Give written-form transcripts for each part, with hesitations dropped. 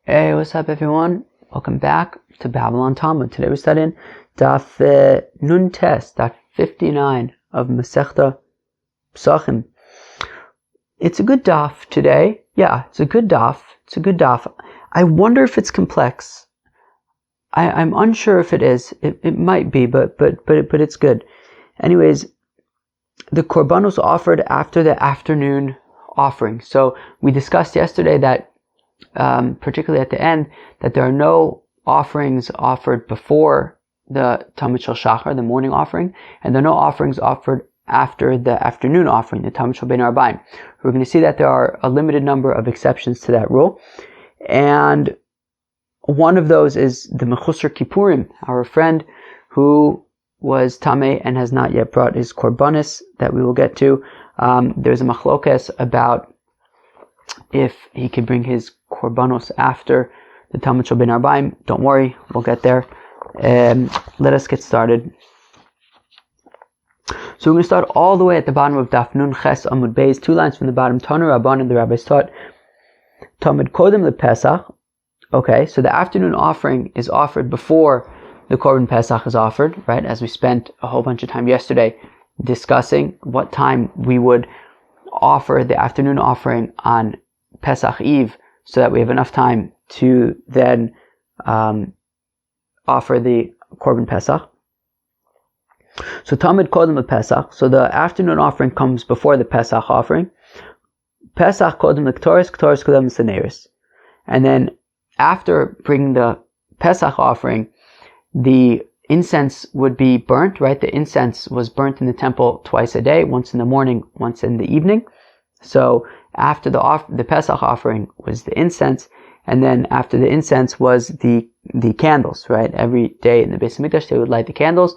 Hey, what's up everyone? Welcome back to Babylon Talmud. Today we're studying Daf Nun Tes, Daf 59 of Masechta Pesachim. It's a good daf today. Yeah, it's a good daf. I wonder if it's complex. I'm unsure if it is. It might be, but it's good. Anyways, the Korbanos offered after the afternoon offering. So we discussed yesterday that particularly at the end, that there are no offerings offered before the Tamid Shel Shachar, the morning offering, and there are no offerings offered after the afternoon offering, the Tamid Shel Bein Arbaim. We're going to see that there are a limited number of exceptions to that rule, and one of those is the Mechusar Kippurim, our friend who was Tameh and has not yet brought his Korbanos, that we will get to. There's a machlokes about if he could bring his Korbanos after the Tamid Shel Bein Arbaim. Don't worry, we'll get there. Let us get started. So we're going to start all the way at the bottom of Daf Nun Ches Amud Beis, 2 lines from the bottom. Tanu Rabbanan, the rabbis taught, Tamid Kodem LePesach. Okay, so the afternoon offering is offered before the Korban Pesach is offered, right? As we spent a whole bunch of time yesterday discussing what time we would offer the afternoon offering on Pesach Eve, so that we have enough time to then offer the Korban Pesach. So Tamid Kodem LePesach. So the afternoon offering comes before the Pesach offering. Pesach Kodem LeKtoris, Ktoris Kodem LeNeiros. And then after bringing the Pesach offering, the incense would be burnt, right? The incense was burnt in the temple twice a day, once in the morning, once in the evening. So after the Pesach offering was the incense, and then after the incense was the candles, right? Every day in the Beis Hamikdash they would light the candles.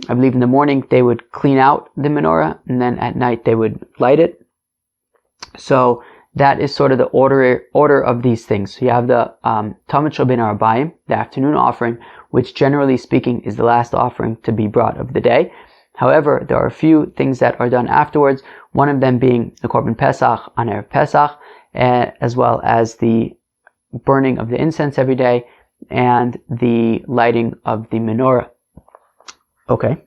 I believe in the morning they would clean out the menorah, and then at night they would light it. So that is sort of the order of these things. So you have the Tamid Shel Bein Arbaim, the afternoon offering, which generally speaking is the last offering to be brought of the day. However, there are a few things that are done afterwards, one of them being the Korban Pesach on Erev Pesach, as well as the burning of the incense every day, and the lighting of the menorah. Okay,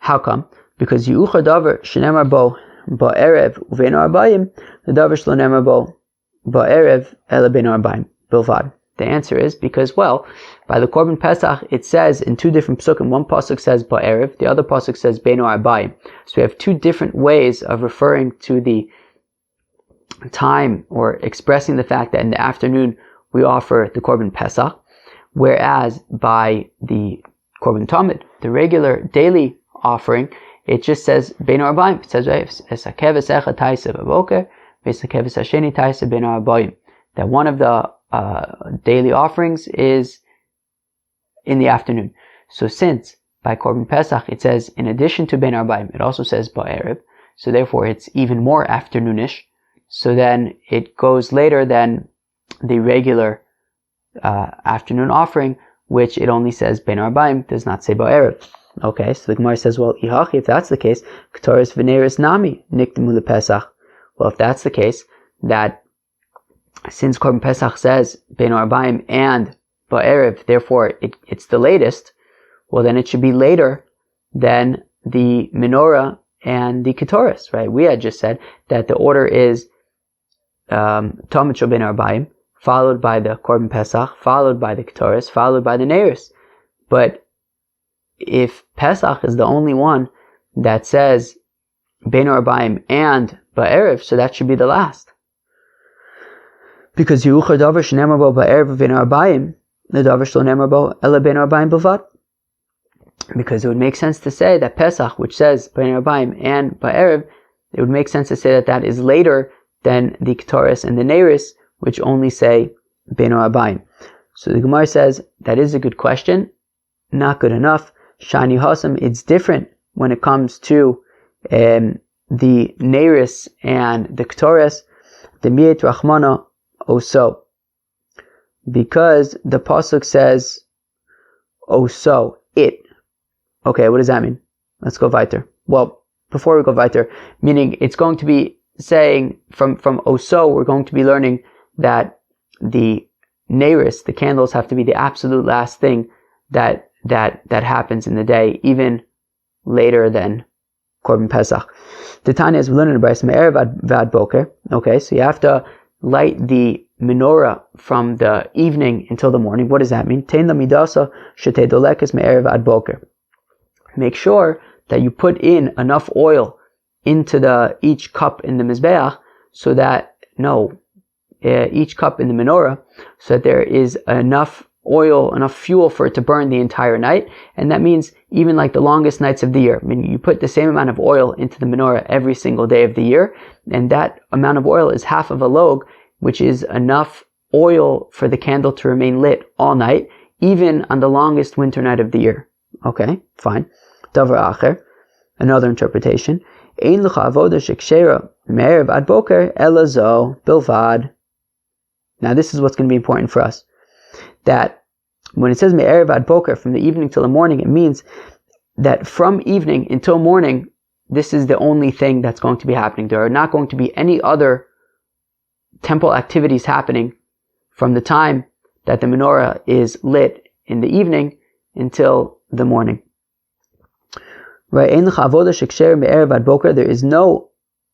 how come? Because Yuchad Davar Shenemar Bo Ba'erev Uvein Arbaim, the Davar Shlo Nemar Bo Ba'erev Ele Bein Arbaim Bilvad. The answer is because, well, by the Korban Pesach, it says in 2 different psukim. One pasuk says Ba'erev, the other pasuk says Bein Arbaim. So we have 2 different ways of referring to the time or expressing the fact that in the afternoon we offer the Korban Pesach, whereas by the Korban Tamid, the regular daily offering, it just says Bein Arbaim. It says Esakeves Echad Taisa B'Boker, Esakeves Hasheni Taisa Bein Arbaim. That one of the daily offerings is in the afternoon. So since by Korban Pesach it says in addition to Bein Arbaim, it also says Ba'erev, so therefore it's even more afternoonish. So then it goes later than the regular afternoon offering, which it only says Bein Arbaim, does not say Ba'erev. Okay, so the Gemara says, well, Ihachi, if that's the case, Ktoris V'Neiros Nami Nikdemu LePesach. Well, if that's the case, that since Korban Pesach says Bein Arbaim and Ba'erev, therefore it's the latest, well then it should be later than the menorah and the Ketores, right? We had just said that the order is Tamid Shel Bein Arbaim, followed by the Korban Pesach, followed by the Ketores, followed by the Neiros. But if Pesach is the only one that says Bein Arbaim and Ba'erev, so that should be the last. Because Yuchad Davar Shenemar Bo Ba'erev Bein Arbaim, the Davar Shlo Nemar Bo Ele Bein Arbaim Bilvad. Because it would make sense to say that Pesach, which says Bein Arbaim and Ba'erev, it would make sense to say that that is later than the Ketores and the Neiros, which only say Bein Arbaim. So the Gemara says, that is a good question, not good enough. Shani Hasam, it's different when it comes to the Neiros and the Ketores, the Miet Rachmana Oso. Because the pasuk says Oso, it. Okay, what does that mean? Let's go weiter. Well, before we go weiter, meaning it's going to be saying from Oso, we're going to be learning that the neiris, the candles have to be the absolute last thing that happens in the day, even later than Korban Pesach. The Tanya is learning about Me'erev Vad Boker. Okay, so you have to light the menorah from the evening until the morning. What does that mean? Tein la midasa shetei dolekes me'erev ad boker. Make sure that you put in enough oil into each cup in the mizbeach, so that each cup in the menorah, so that there is enough oil, enough fuel for it to burn the entire night. And that means even like the longest nights of the year. I mean, you put the same amount of oil into the menorah every single day of the year, and that amount of oil is half of a log, which is enough oil for the candle to remain lit all night, even on the longest winter night of the year. Okay, fine. Davar acher, another interpretation. Ein lecha avoda shekshera me'erev ad boker ela zo bilvad. Now this is what's going to be important for us. That when it says me'erev ad boker, from the evening till the morning, it means that from evening until morning, this is the only thing that's going to be happening. There are not going to be any other temple activities happening from the time that the menorah is lit in the evening until the morning. Right? There is no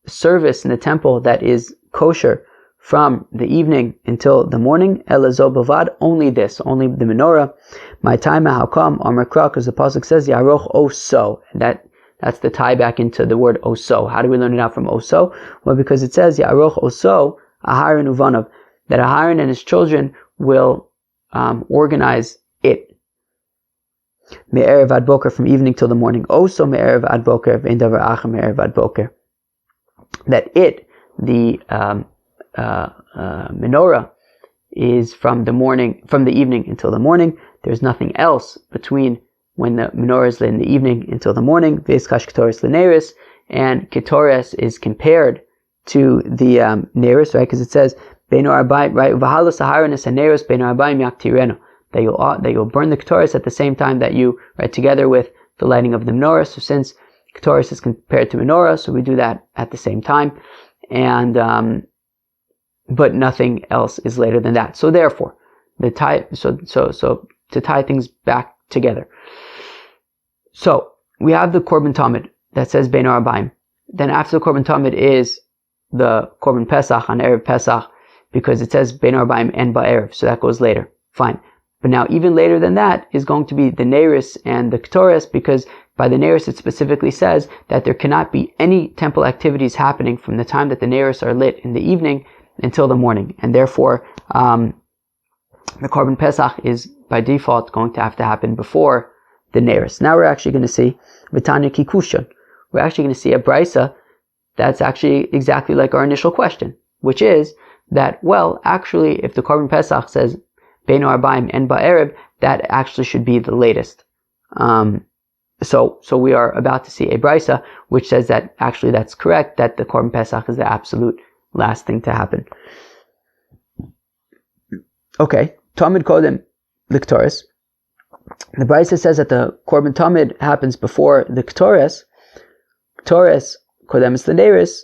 service in the temple that is kosher from the evening until the morning. Only this, only the menorah. My time, how come? Amar Kra, because the pasuk says Yaroch Oso. That's the tie back into the word Oso. How do we learn it out from Oso? Well, because it says Yaroch Oso Aharon Uvanov, that Aharon and his children will organize it. Me'erev ad boker, from evening till the morning. Also me'erev ad boker ve'en davar acher me'erev ad boker. That it, the menorah, is from the evening until the morning. There's nothing else between when the menorah is lit in the evening until the morning. V'eskash ketoris leneris, and ketoris is compared to the neris, right? Because it says beinu arbaim, right? V'halos aharon es haneris beinu arbaim yaktirenu. That you'll burn the ketoris at the same time that you, right, together with the lighting of the menorah. So since ketoris is compared to menorah, so we do that at the same time, and but nothing else is later than that. So therefore, to tie things back together. So we have the Korban Tamid that says beinu arbaim. Then after the Korban Tamid is the Korban Pesach on Erev Pesach, because it says beinu arbaim and ba'erev, so that goes later. Fine. But now even later than that is going to be the Neiris and the Ketoris, because by the Neiris it specifically says that there cannot be any temple activities happening from the time that the Neiris are lit in the evening until the morning. And therefore, the Korban Pesach is by default going to have to happen before the Neiris. Now we're actually going to see Vitanya Kikushon. We're actually going to see a Brisa that's actually exactly like our initial question, which is that, well, actually, if the Korban Pesach says Beinu Arbaim and Ba'erev, that actually should be the latest. So we are about to see a Brisa which says that actually that's correct, that the Korban Pesach is the absolute last thing to happen. Okay, Tamid Kodem Liktoris. The Brisa says that the Korban Tamid happens before the Ketoris. Ketoris Kodem is the Neiris.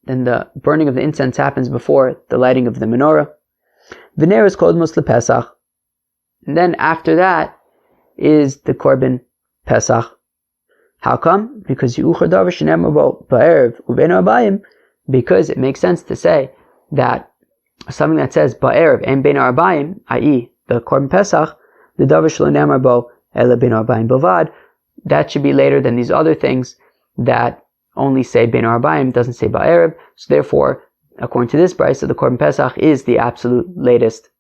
Then the burning of the incense happens before the lighting of the menorah. The Neiris Kodmos LePesach. And then after that is the Korban Pesach. How come? Because because it makes sense to say that something that says Ba'erev and Bein Arbaim, i.e. the Korban Pesach, the Davar Shelo Ne'amar Bo Ela Bein Arbaim Bilvad, that should be later than these other things that only say Bein Arbaim, doesn't say Ba'erev. So therefore, according to this Brisa, the Korban Pesach is the absolute latest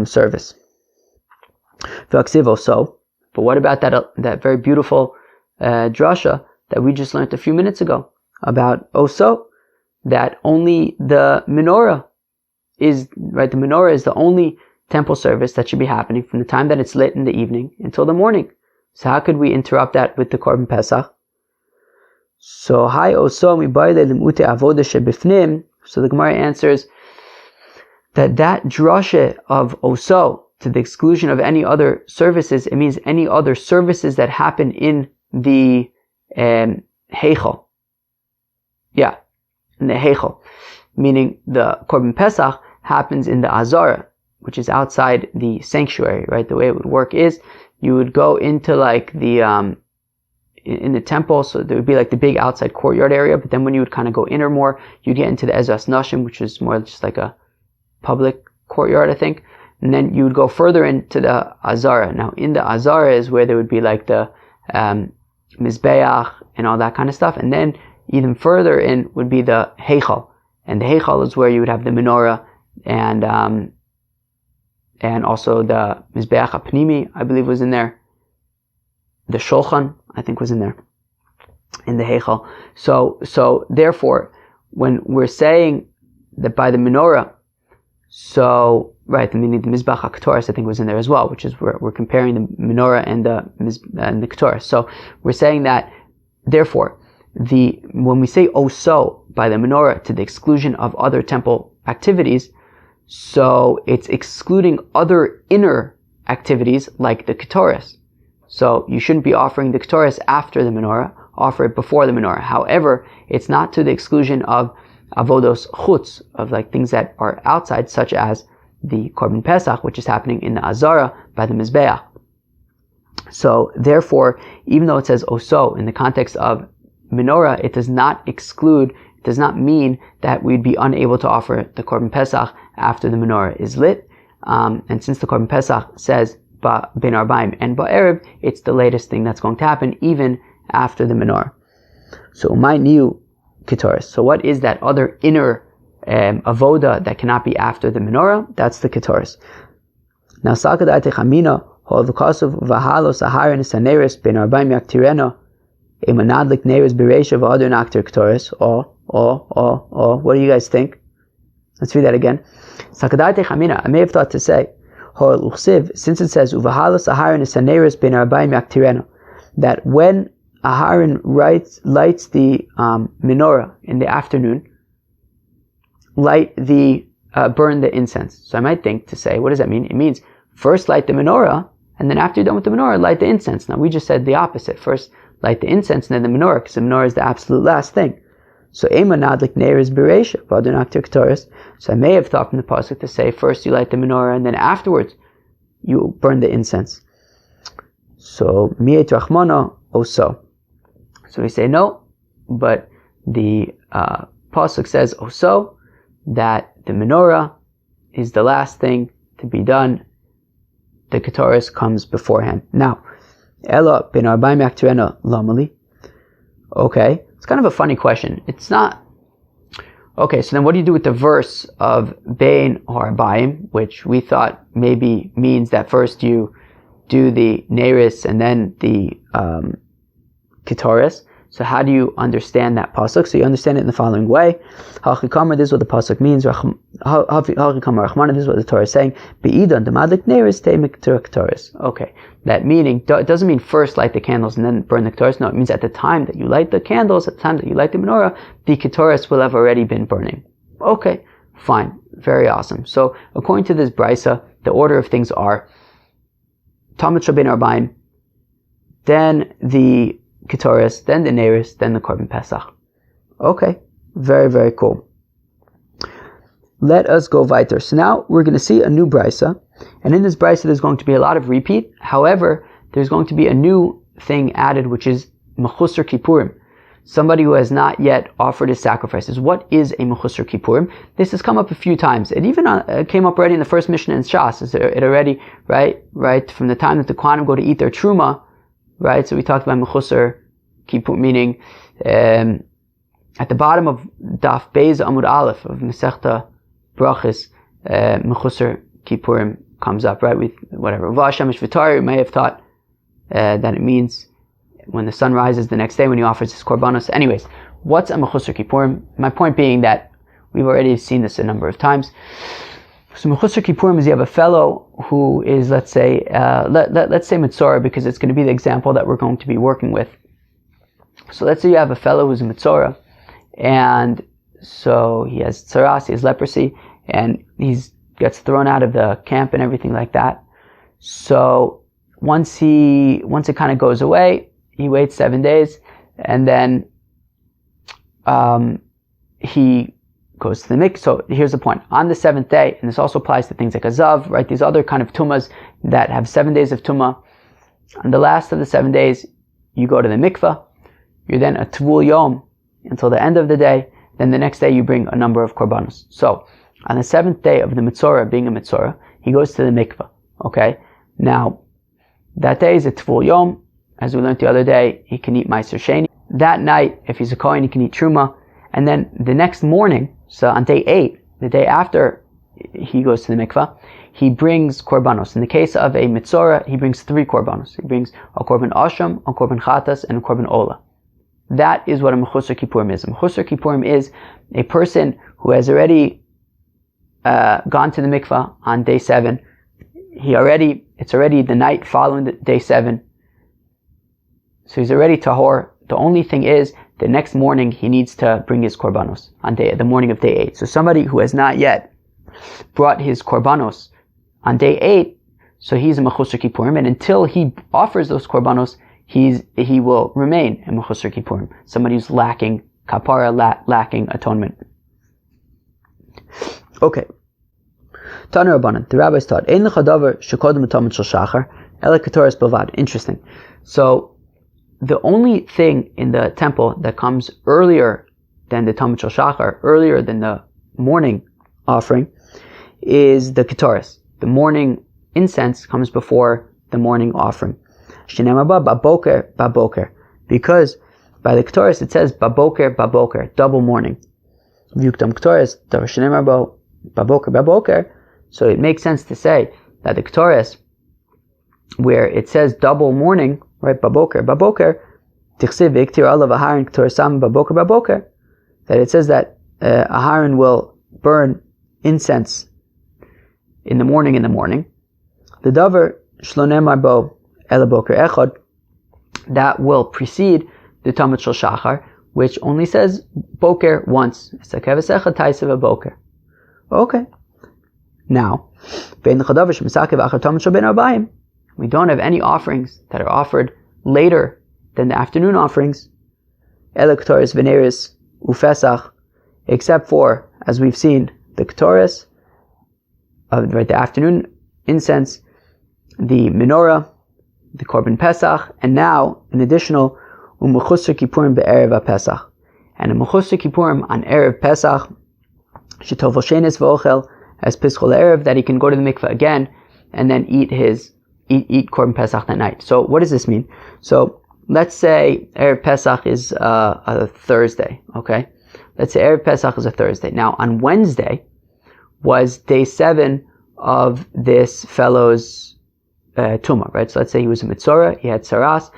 service. So, but what about that very beautiful drasha that we just learned a few minutes ago about Oso, that only the menorah is, right, the menorah is the only temple service that should be happening from the time that it's lit in the evening until the morning. So how could we interrupt that with the Korban Pesach? So the Gemara answers that drasha of Oso, to the exclusion of any other services, it means any other services that happen in the Heichel. Yeah, in the Heichel. Meaning the Korban Pesach happens in the Azara, which is outside the sanctuary, right? The way it would work is you would go into like the in the temple, so there would be like the big outside courtyard area, but then when you would kind of go inner more, you'd get into the Ezras Nashim, which is more just like a public courtyard, I think. And then you would go further into the Azara. Now, in the Azara is where there would be like the Mizbeach and all that kind of stuff. And then even further in would be the Heichal. And the Heichal is where you would have the menorah and also the Mizbeach HaPnimi, I believe, was in there. The Shulchan, I think, was in there, in the Heichal. So therefore, when we're saying that by the menorah, so, right, meaning the Mizbach HaKetoris, I think, was in there as well, which is where we're comparing the menorah and the Ketoris. So we're saying that, therefore, when we say oso by the menorah to the exclusion of other temple activities, so it's excluding other inner activities like the Ketoris. So you shouldn't be offering the Ketoris after the menorah, offer it before the menorah. However, it's not to the exclusion of avodos chutz, of like things that are outside, such as the Korban Pesach, which is happening in the Azara by the Mizbeach. So therefore, even though it says oso in the context of menorah, it does not exclude, it does not mean that we'd be unable to offer the Korban Pesach after the menorah is lit. And since the Korban Pesach says Ben Arbaim and Ba'erev, it's the latest thing that's going to happen even after the menorah. So my new Ketoris. So what is that other inner avoda that cannot be after the menorah? That's the Ketoris. Now, Sakadate Chamina, Holvukasov Vahalos Aharon Saneris Ben Arbaim Yaktireno, Emanadlik Neris Beresha Vadur Naktir Ketoris. What do you guys think? Let's read that again. Sakadate Chamina, I may have thought to say, since it says Uvahalos Aharon Saneris Ben Arbaim Yaktireno, that when Aharon lights the menorah in the afternoon, burn the incense. So I might think to say, what does that mean? It means first light the menorah, and then after you're done with the menorah, light the incense. Now we just said the opposite. First light the incense, and then the menorah, because the menorah is the absolute last thing. So Ema Nadlik Neir is Beresha, Vadur Naktir Ketoris. So I may have thought from the pasuk to say first you light the menorah, and then afterwards you burn the incense. So Mi'et Rachmana Oso. So we say no, but the pasuk says also that the menorah is the last thing to be done. The Ketoris comes beforehand. Now, Ella ben Arbaim Yaktirena Lamali. Okay, it's kind of a funny question. It's not. Okay, so then what do you do with the verse of Bein Arbaim, which we thought maybe means that first you do the Neris and then the Ketoris? So how do you understand that pasuk? So you understand it in the following way. Hachikamar, this is what the pasuk means. Hachikamar Rachmana, this is what the Torah is saying. Be'idan demadlik neris teimik Ketoris. Okay, that meaning, it doesn't mean first light the candles and then burn the Ketoris. No, it means at the time that you light the candles, at the time that you light the menorah, the Ketoris will have already been burning. Okay, fine, very awesome. So according to this brisa, the order of things are Talmud Shabbein Arbaim, then the Ketoris, then the Neris, then the Korban Pesach. Okay, very, very cool. Let us go weiter. So now we're going to see a new brisa, and in this brisa there's going to be a lot of repeat. However, there's going to be a new thing added, which is Mechusar Kippurim. Somebody who has not yet offered his sacrifices. What is a Mechusar Kippurim? This has come up a few times. It even came up already in the first Mishnah in Shas. It already, right, from the time that the Kohanim go to eat their Truma, right, so we talked about Mechusar Kippur, meaning at the bottom of Daf Beis Amud Aleph of Masechta Brachis, Mechusar Kippurim comes up, right, with whatever. V'Hashemish V'Tari may have thought that it means when the sun rises the next day when he offers his Korbanos. Anyways, what's a Mechusar Kippurim? My point being that we've already seen this a number of times. So Mechusar Kippurim is you have a fellow who is, let's say Mitzorah, because it's going to be the example that we're going to be working with. So let's say you have a fellow who's a Mitzorah, and so he has tsaras, he has leprosy, and he gets thrown out of the camp and everything like that. So once it kind of goes away, he waits 7 days, and then he goes to the mikvah. So here's the point. On the 7th day, and this also applies to things like a zav, right? These other kind of tumas that have 7 days of tumah. On the last of the 7 days, you go to the mikvah. You're then a tvul yom until the end of the day. Then the next day you bring a number of korbanos. So on the 7th day of the mitzorah, being a mitzorah, he goes to the mikvah. Okay? Now, that day is a tvul yom. As we learned the other day, he can eat meiser sheni. That night, if he's a kohen, he can eat truma. And then the next morning, so on day 8, the day after he goes to the mikvah, he brings korbanos. In the case of a mitzorah, he brings 3 korbanos. He brings a korban asham, a korban chatas, and a korban ola. That is what a mechusar kippurim is. A mechusar kippurim is a person who has already gone to the mikvah on day 7. It's already the night following day 7. So he's already tahor. The only thing is, the next morning he needs to bring his korbanos on the morning of day 8. So somebody who has not yet brought his korbanos on day 8, so he's a mechusar kippurim, and until he offers those korbanos, he will remain a mechusar kippurim. Somebody who's lacking kapara, lacking atonement. Okay. Tanu Rabbanan, the rabbis taught, Ein lecha davar shekodem l'tamid shel shachar, ela ketoras bilvad. Interesting. So, the only thing in the temple that comes earlier than the Tamid Shel Shachar, earlier than the morning offering, is the Ketoras. The morning incense comes before the morning offering. Shenamar ba baboker, baboker. Because by the Ketoras it says baboker, baboker, double morning. Vyuktam Ketoras, shenamar ba baboker, baboker. So it makes sense to say that the Ketoras, where it says double morning, right, baboker, tichsiv iktir alav aharon k'torsam baboker, that it says that Aharon will burn incense in the morning. The davar shlonemar bo elaboker echad, that will precede the Tamid Shel Shachar, which only says boker once. It's like keves echad taisev boker. Okay. Now, vein l'chadavar shemisakev achar Tamid Shel ben arbaim. We don't have any offerings that are offered later than the afternoon offerings, ela ketoras veneris ufesach, except for, as we've seen, the ketoras, right, the afternoon incense, the menorah, the korban pesach, and now an additional umechusar kippurim be'erev pesach, and a mechusar kippurim on erev pesach, shetovel shenis v'ochel, as pischol erev, that he can go to the mikveh again and then eat korban pesach that night. So what does this mean? So let's say erev pesach is a Thursday. Okay, let's say erev pesach is a Thursday. Now on Wednesday was day 7 of this fellow's tumah, right? So let's say he was a mitzorah, he had saras.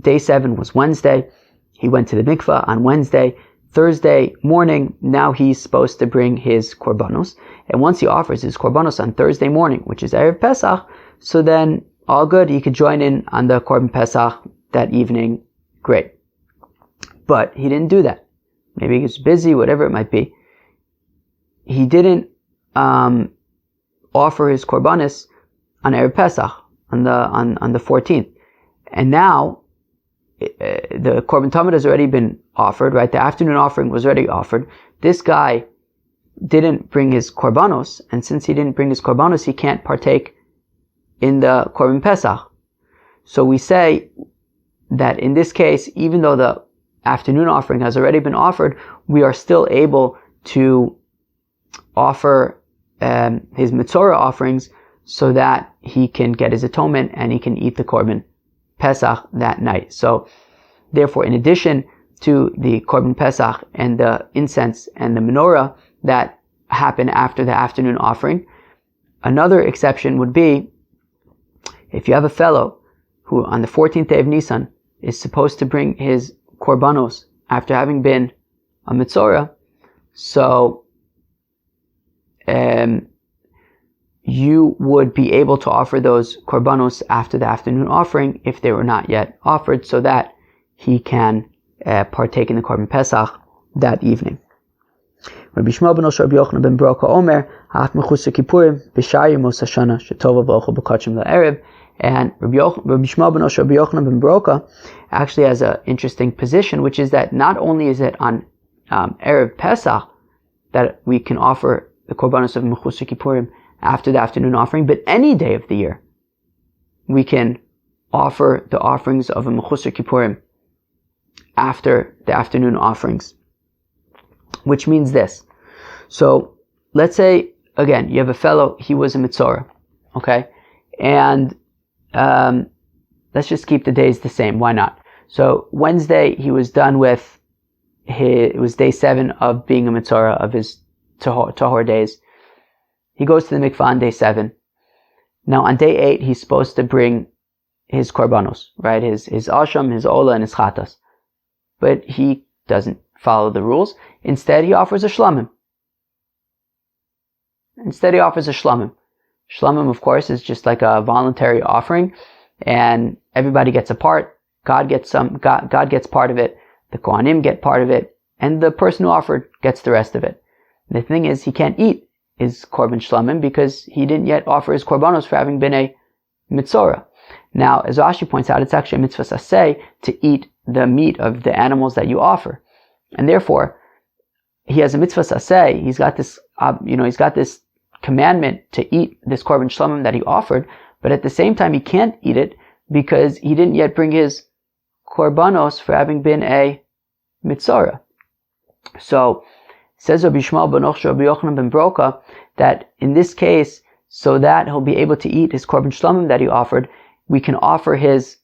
Day 7 was Wednesday. He went to the mikvah on Wednesday. Thursday morning, now he's supposed to bring his korbanos. And once he offers his korbanos on Thursday morning, which is erev pesach, so then all good, he could join in on the korban pesach that evening. Great. But he didn't do that. Maybe he was busy, whatever it might be. He didn't offer his korbanos on erev pesach on the 14th. And now the korban tamid has already been offered, right? The afternoon offering was already offered. This guy didn't bring his korbanos, and since he didn't bring his korbanos, he can't partake in the korban pesach. So we say that in this case, even though the afternoon offering has already been offered, we are still able to offer his mitzorah offerings so that he can get his atonement and he can eat the korban pesach that night. So therefore, in addition to the korban pesach and the incense and the menorah that happen after the afternoon offering, another exception would be if you have a fellow who on the 14th day of Nisan is supposed to bring his korbanos after having been a mitzorah, so you would be able to offer those korbanos after the afternoon offering if they were not yet offered, so that he can partake in the korban pesach that evening. Rabbi Shmuel ben Rabbi Yochanan ben Broka Omer, Ha'af mechusar kippurim b'shar yemos hashana shetova v'ochel b'kachim la'erev. And Rabbi Shmuel ben Rabbi Yochanan ben Broka actually has an interesting position, which is that not only is it on erev pesach that we can offer the Korbanos of Mechusar Kippurim after the afternoon offering, but any day of the year we can offer the offerings of a Mechusar Kippurim after the afternoon offerings. Which means this. So let's say, again, you have a fellow, he was a Mitzorah, okay? And let's just keep the days the same. Why not? So Wednesday, he was done with it was day 7 of being a Mitzorah, of his Tahor days. He goes to the mikvah on day 7. Now on day 8, he's supposed to bring his korbanos, right? His asham, his ola, and his chatas. But he doesn't follow the rules. Instead, he offers a shlamim. Shlamim, of course, is just like a voluntary offering, and everybody gets a part. God gets God gets part of it. The Kohanim get part of it, and the person who offered gets the rest of it. The thing is, he can't eat his korban shlamim because he didn't yet offer his korbanos for having been a mitzorah. Now, as Rashi points out, it's actually a mitzvah saseh to eat the meat of the animals that you offer, and therefore, he has a mitzvah saseh. He's got this, he's got this commandment to eat this korban shlamim that he offered, but at the same time, he can't eat it because he didn't yet bring his korbanos for having been a mitzorah. So, says Rabbi Shmuel ben Ochsha Rabbi Yochanan ben Broka that in this case, so that he'll be able to eat his korban shlamim that he offered, we can offer his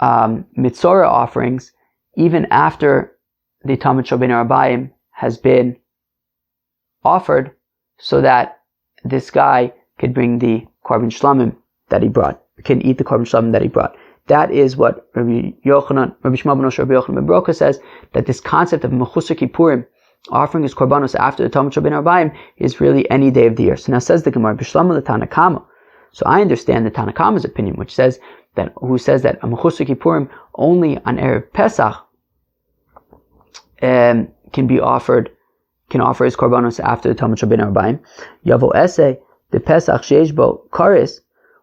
mitzorah offerings even after the Talmud Shel Bein Arbayim has been offered, so that this guy could bring the korban shlamim that he brought, can eat the korban shlamim that he brought. That is what Rabbi Shmuel ben Ochsha Rabbi Yochanan ben Broka says, that this concept of Mechusar Kippurim, offering his korbanos after the Talmud Shel Bein Arbayim, is really any day of the year. So now says the Gemara, B'Shlamim l'Tanakama. So I understand the Tanakama's opinion, who says that a Mechusar Kippurim only on Erev Pesach can offer his korbanos after the Talmud Shel Bein Arbayim. Yavo Esei the Pesach sheish bo kares.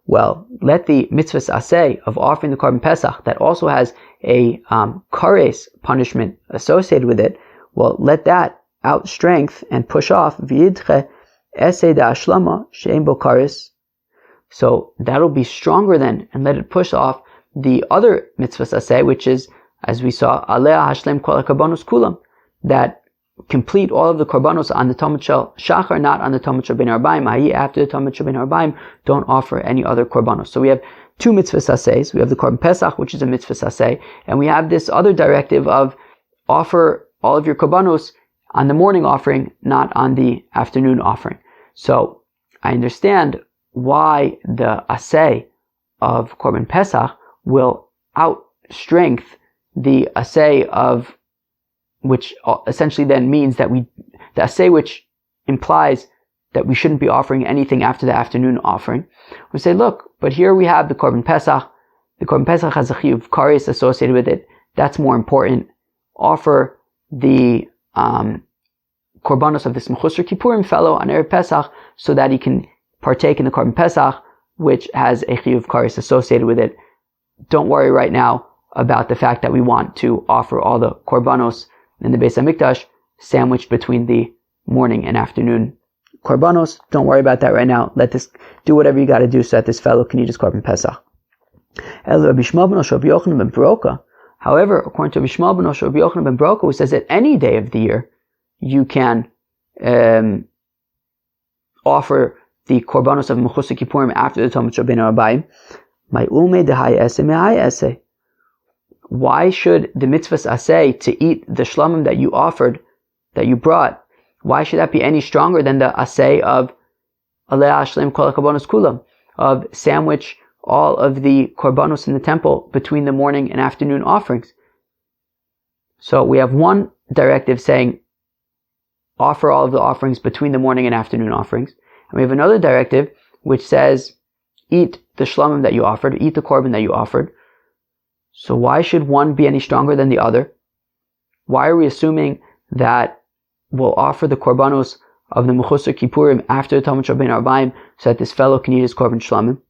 Well, let the mitzvah aseh of offering the korban Pesach that also has a kares punishment associated with it. Well, let that out strength and push off v'yidche esei da ashlama she'en bo kares. So that'll be stronger then, and let it push off the other mitzvah aseh, which is, as we saw, alea hashlem kol korbanos kulam, that complete all of the korbanos on the Talmud Shel Shachar, not on the Talmud Shel Bein Arbayim. I.e., after the Talmud Shel Bein Arbayim, don't offer any other korbanos. So we have two mitzvah sasehs. We have the korban Pesach, which is a mitzvah saseh, and we have this other directive of offer all of your korbanos on the morning offering, not on the afternoon offering. So I understand why the aseh of korban Pesach will outstrength the aseh of, which essentially then means that the aseh which implies that we shouldn't be offering anything after the afternoon offering. We say, look, but here we have the korban Pesach. The korban Pesach has a chiyuv kares associated with it. That's more important. Offer the korbanos of this Mechusar Kippurim fellow on Erev Pesach so that he can partake in the korban Pesach, which has a chiyuv kares associated with it. Don't worry right now about the fact that we want to offer all the korbanos in the Beis HaMikdash sandwiched between the morning and afternoon korbanos. Don't worry about that right now. Let this, do whatever you got to do so that this fellow can eat his korban Pesach. However, according to Rabbi Shmuel ben Ochsha Rabbi Yochanan ben Broka, who says that any day of the year you can offer the korbanos of Mechusar Kippurim after the Talmud Shel Bein Arbayim, why should the mitzvah aseh to eat the shlamim that you offered, that you brought, why should that be any stronger than the aseh of aleh ashlim kol korbanos kulam, of sandwich all of the korbanos in the temple between the morning and afternoon offerings? So we have one directive saying offer all of the offerings between the morning and afternoon offerings, and we have another directive which says eat the shlamim that you offered, eat the korban that you offered. So why should one be any stronger than the other? Why are we assuming that we'll offer the korbanos of the Mechusar Kippurim after the Talmud Shel Bein Arbayim so that this fellow can eat his korban shlamim?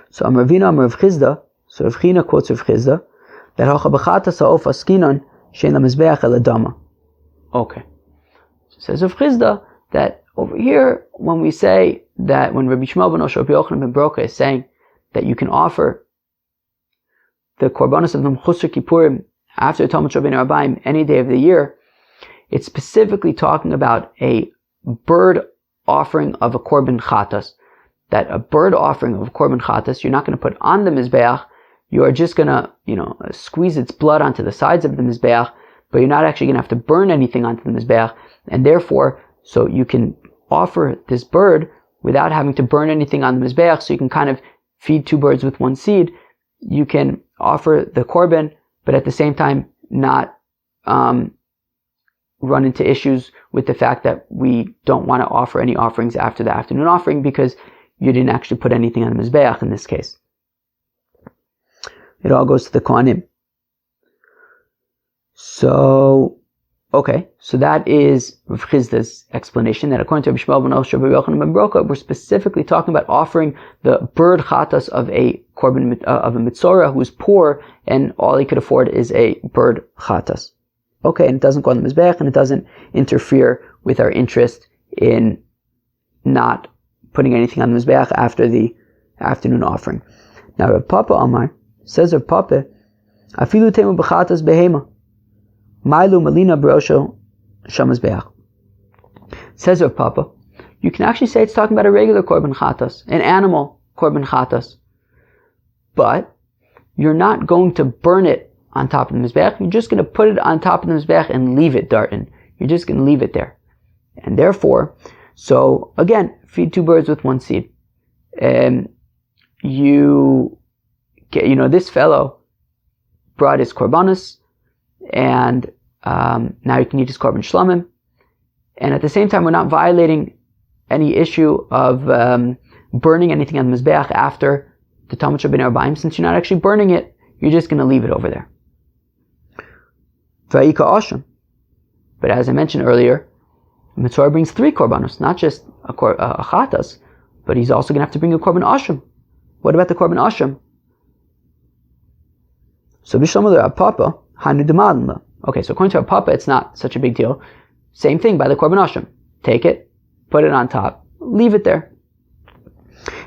So Amar Ravina Amar Rav Chizda, so Rav China quotes Rav Chizda, that hacha b'chatas ha'of askinon shein lamizbeach el adama. Okay. Says Rav Chizda that over here, when we say that when Rabbi Shmuel ben Osher, Rabbi Yochanan ben Broka is saying that you can offer the korbanos of the Mechusar Kippurim after Talmud Rabbeinu Arbaim any day of the year, it's specifically talking about a bird offering of a korban chatas. That a bird offering of a korban chatas, you're not going to put on the mizbeach. You are just going to, squeeze its blood onto the sides of the mizbeach, but you're not actually going to have to burn anything onto the mizbeach, and therefore, so you can offer this bird without having to burn anything on the mizbeach. So you can kind of feed two birds with one seed. You can offer the korban, but at the same time not run into issues with the fact that we don't want to offer any offerings after the afternoon offering because you didn't actually put anything on the mizbeach in this case. It all goes to the Kohanim. So that is Rav Chizda's explanation, that according to Rabbi Shmuel ben Osher, Rabbi Yochanan ben Broka, we're specifically talking about offering the bird chatas of a korban of a mitzorah who is poor and all he could afford is a bird chatas. Okay, and it doesn't go on the mizbeach and it doesn't interfere with our interest in not putting anything on the mizbeach after the afternoon offering. Now Rav Papa Amar says, Rav Papa, afilu temu b'chatas behema. Mailu Malina Brosho Shamazbeach. Says Rav Papa, you can actually say it's talking about a regular korban chatas, an animal korban chatas, but you're not going to burn it on top of the mizbeach. You're just going to put it on top of the mizbeach and leave it dartin. You're just going to leave it there, and therefore, so again, feed two birds with one seed. You get, this fellow brought his korbanos, and now you can eat his korban shlamim, and at the same time we're not violating any issue of burning anything on the mizbeach after the Talmud Rabbeinu Arbaim. Since you're not actually burning it, you're just going to leave it over there. Vayika Asham. But as I mentioned earlier, the Mitzvah brings 3 korbanos, not just a chatas, but he's also going to have to bring a korban asham. What about the korban asham? So Bishlam Papa Hanu Demadla. Okay, so according to our Papa, it's not such a big deal. Same thing by the korban asham. Take it, put it on top, leave it there.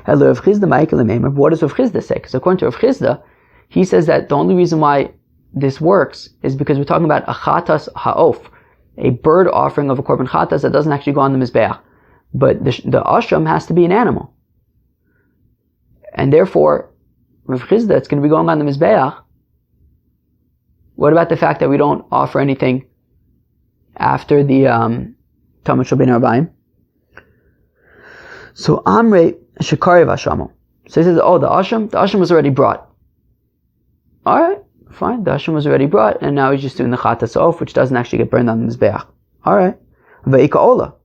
What does Rav Chizda say? Because according to Rav Chizda, he says that the only reason why this works is because we're talking about a chatas ha'of, a bird offering of a korban chatas that doesn't actually go on the mizbeach. But the asham has to be an animal. And therefore, Rav Chizda, it's going to be going on the mizbeach. What about the fact that we don't offer anything after the Talmud Rabbeinu Arbaim? So Amrei Shekari Vashamo. So he says, the asham was already brought. Alright, fine, the asham was already brought, and now he's just doing the chatas off, which doesn't actually get burned on the mizbeach. Alright. Ve'ika ola.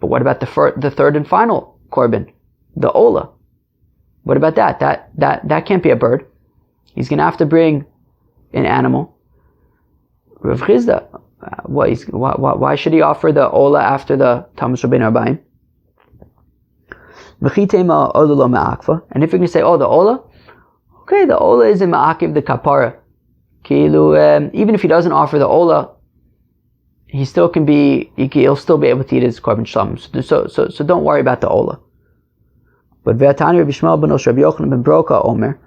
But what about the third and final korban? The ola. What about that? That can't be a bird. He's going to have to bring an animal. Rav Chizda, why should he offer the ola after the Talmud Rabbeinu Arbaim? And if you're going to say, the ola, okay, the ola is in ma'akiv the kapara. Even if he doesn't offer the ola, he'll still be able to eat his korban shlamim. So don't worry about the ola. But Ve'atani Rabbi Shmuel ben Osher Rabbi Yochanan ben Broka Omer.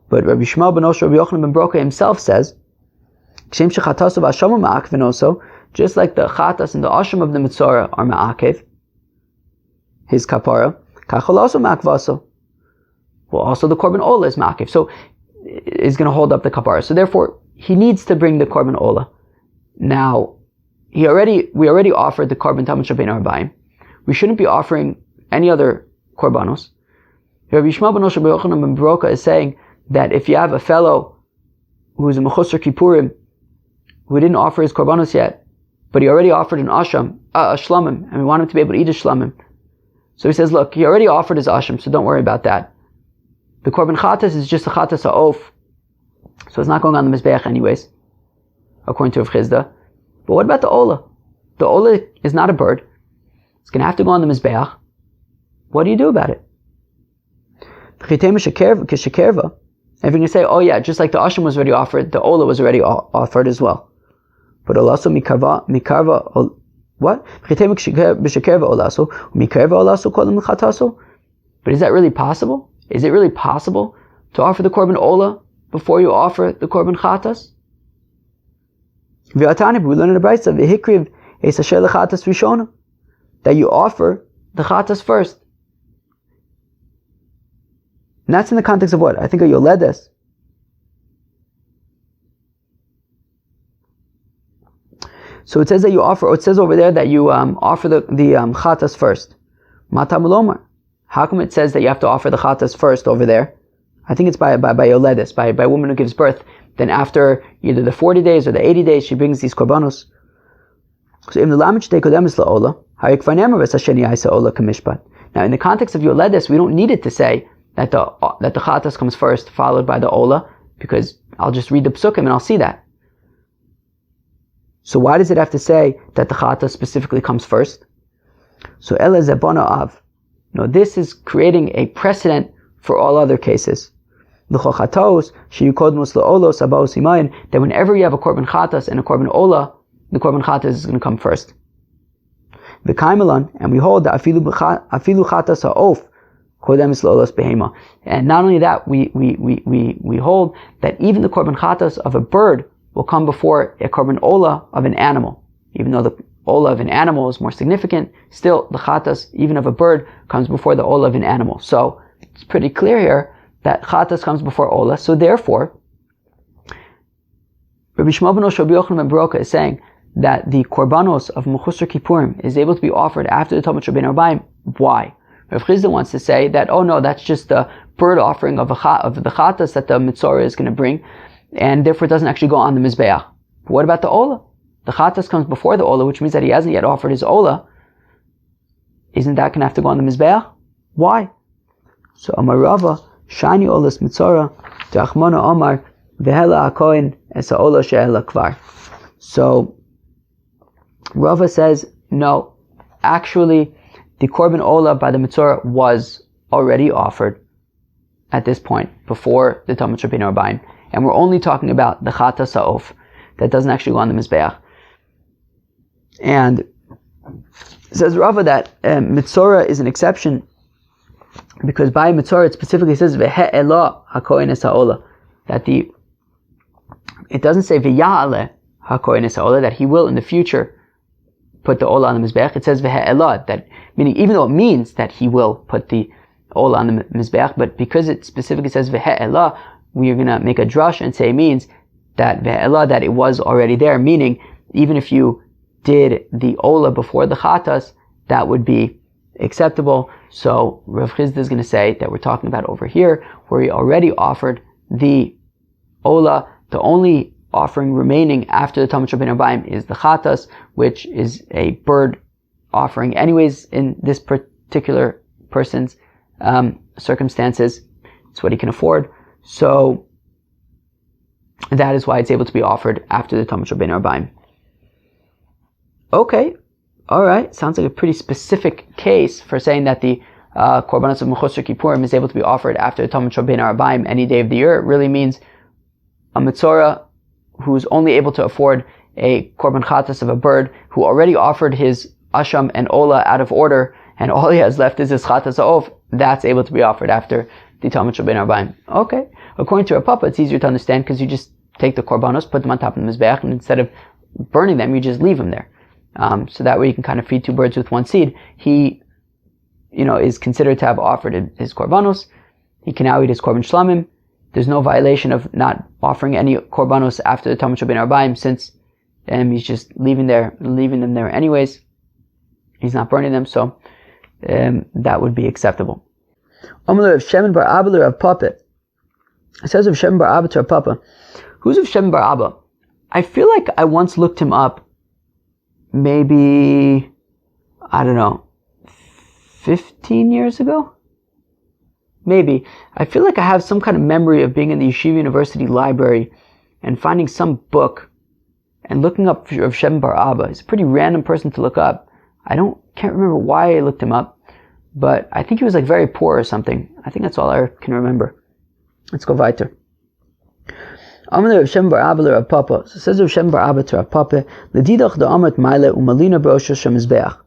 But Rabbi Shmuel ben Osher Rabbi Yochanan ben Broka himself says, just like the chatas and the asham of the mitzorah are ma'akev, his kapara, kachol also ma'akvaso. Well, also the korban ola is ma'akev, so is going to hold up the kapara. So therefore, he needs to bring the korban ola. Now, we already offered the korban Talmud Rabbeinu Arbaim. We shouldn't be offering any other korbanos. Rabbi Shmuel ben Osher Rabbi Yochanan ben Broka is saying that if you have a fellow who's a mechusar kippurim, who didn't offer his korbanos yet, but he already offered an asham, a shlamim, and we want him to be able to eat his shlamim. So he says, look, he already offered his asham, so don't worry about that. The korban chatas is just a chatas ha'of, so it's not going on the mizbeach anyways, according to Rav Chizda. But what about the ola? The ola is not a bird. It's going to have to go on the mizbeach. What do you do about it? If you're going to say, just like the asham was already offered, the ola was already offered as well. But also mikarva What? But is that really possible? Is it really possible to offer the korban ola before you offer the korban chatas? We learn in the Brisa that you offer the chatas first. And that's in the context of what? I think of yoledes. So it says that you offer, or it says over there that you offer the chatas first. Matamulomar. How come it says that you have to offer the chatas first over there? I think it's by yoledes, by a woman who gives birth. Then after either the 40 days or the 80 days, she brings these korbanos. So in the lamich tekodemis laola, now in the context of yoledes, we don't need it to say that the chatas comes first, followed by the ola, because I'll just read the psukim and I'll see that. So why does it have to say that the chatas specifically comes first? So ela zebana av. No, this is creating a precedent for all other cases. That whenever you have a korban chatas and a korban ola, the korban chatas is going to come first. And we hold that afilu chatas ha'of kodemis la'olos behema. And not only that, we hold that even the korban chatas of a bird will come before a korban ola of an animal. Even though the ola of an animal is more significant, still the chatas, even of a bird, comes before the ola of an animal. So it's pretty clear here that chatas comes before ola. So therefore, Rabbi Shmuel ben Yochanan ben Baroka is saying that the korbanos of Mechusar Kippurim is able to be offered after the Talmud Rabbeinu Arbaim. Why? Rav Chizda wants to say that, oh no, that's just the bird offering of the chatas that the Mitzorah is going to bring, and therefore it doesn't actually go on the Mizbeach. But what about the ola? The chatas comes before the ola, which means that he hasn't yet offered his ola. Isn't that going to have to go on the Mizbeach? Why? So Amar Rava, Shani olas Mitzorah, Ta'achmona Omar, Vehela HaKohen, Esa ola she'ela kvar. So Rava says, no, actually, the korban ola by the Mitzorah was already offered at this point, before the Talmud Rabbeinu Arbaim. And we're only talking about the chatas ha'of, that doesn't actually go on the Mizbeach. And says Rava that Mitzorah is an exception, because by Mitzorah it specifically says Ve'e'ela HaKohen es ha'ola, that it doesn't say Ve'ya'ale HaKohen es ha'ola, that he will in the future put the ola on the Mizbeach. It says Ve'e'ela, that meaning even though it means that he will put the ola on the Mizbeach, but because it specifically says Ve'e'ela, we are going to make a drush and say it means that Ve'e'ela, that it was already there, meaning even if you did the ola before the chatas, that would be acceptable. So Rav Chizda is going to say that we're talking about over here, where he already offered the ola. The only offering remaining after the Talmud Rabbeinu Arbaim is the chatas, which is a bird offering anyways in this particular person's circumstances. It's what he can afford. So that is why it's able to be offered after the Talmud Rabbeinu Arbaim. Okay, alright, sounds like a pretty specific case for saying that the Korbanot of Mechusar Kippurim is able to be offered after the Talmud Rabbeinu Arbaim any day of the year. It really means a Mitzorah who's only able to afford a Korban Chatas of a bird, who already offered his Asham and Ola out of order, and all he has left is his Chatas Ha'of, that's able to be offered after the Talmud Rabbeinu Arbaim. Okay, according to Rav Papa, it's easier to understand because you just take the Korbanos, put them on top of the Mizbeach, and instead of burning them, you just leave them there. So that way you can kind of feed two birds with one seed. He, is considered to have offered his Korbanos. He can now eat his Korban Shlamim. There's no violation of not offering any Korbanos after the Talmud Rabbeinu Arbaim, since he's just leaving them there anyways. He's not burning them, so that would be acceptable. It says of Shem bar Abba to Rav Papa. Who's of Shem bar Abba? I feel like I once looked him up, maybe, 15 years ago? Maybe. I feel like I have some kind of memory of being in the Yeshiva University library and finding some book and looking up of Shem bar Abba. He's a pretty random person to look up. Can't remember why I looked him up, but I think he was like very poor or something. I think that's all I can remember. Let's go weiter. Amar Rav Shem bar Abba Rav Papa. So says Rav Shem bar Abba to Rav Papa, L'didach da'amat ma'ile u'malina b'osha shemizbeach.